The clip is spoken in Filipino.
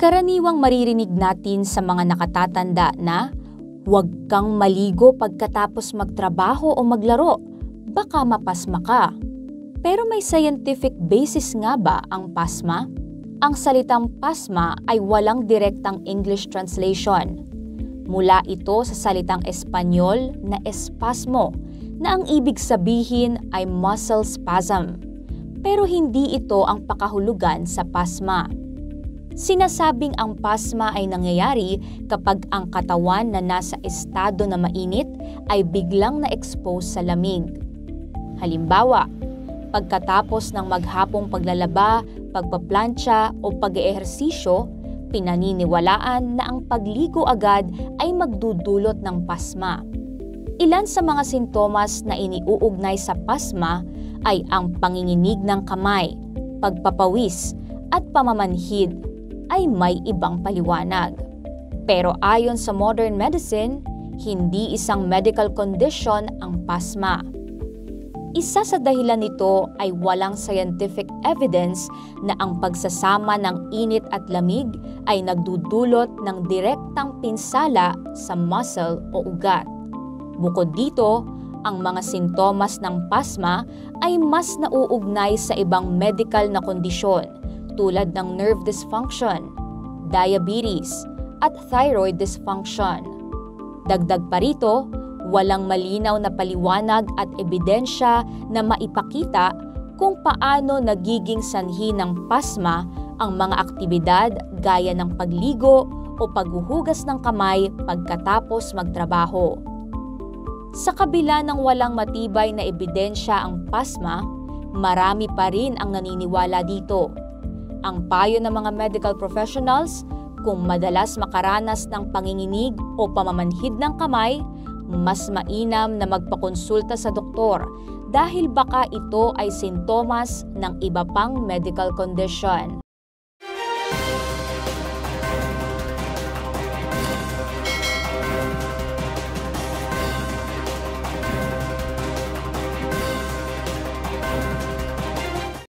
Karaniwang maririnig natin sa mga nakatatanda na huwag kang maligo pagkatapos magtrabaho o maglaro, baka mapasma ka. Pero may scientific basis nga ba ang pasma? Ang salitang pasma ay walang direktang English translation. Mula ito sa salitang Espanyol na espasmo, na ang ibig sabihin ay muscle spasm. Pero hindi ito ang pakahulugan sa pasma. Sinasabing ang pasma ay nangyayari kapag ang katawan na nasa estado na mainit ay biglang na-expose sa lamig. Halimbawa, pagkatapos ng maghapong paglalaba, pagpaplantsa o pag-eehersisyo, pinaniniwalaan na ang pagligo agad ay magdudulot ng pasma. Ilan sa mga sintomas na iniuugnay sa pasma ay ang panginginig ng kamay, pagpapawis at pamamanhid ay may ibang paliwanag. Pero ayon sa modern medicine, hindi isang medical condition ang pasma. Isa sa dahilan nito ay walang scientific evidence na ang pagsasama ng init at lamig ay nagdudulot ng direktang pinsala sa muscle o ugat. Bukod dito, ang mga sintomas ng pasma ay mas nauugnay sa ibang medical na kondisyon tulad ng nerve dysfunction, diabetes, at thyroid dysfunction. Dagdag pa rito, walang malinaw na paliwanag at ebidensya na maipakita kung paano nagiging sanhi ng pasma ang mga aktibidad gaya ng pagligo o paghuhugas ng kamay pagkatapos magtrabaho. Sa kabila ng walang matibay na ebidensya ang pasma, marami pa rin ang naniniwala dito. Ang payo ng mga medical professionals, kung madalas makaranas ng panginginig o pamamanhid ng kamay, mas mainam na magpakonsulta sa doktor dahil baka ito ay sintomas ng iba pang medical condition.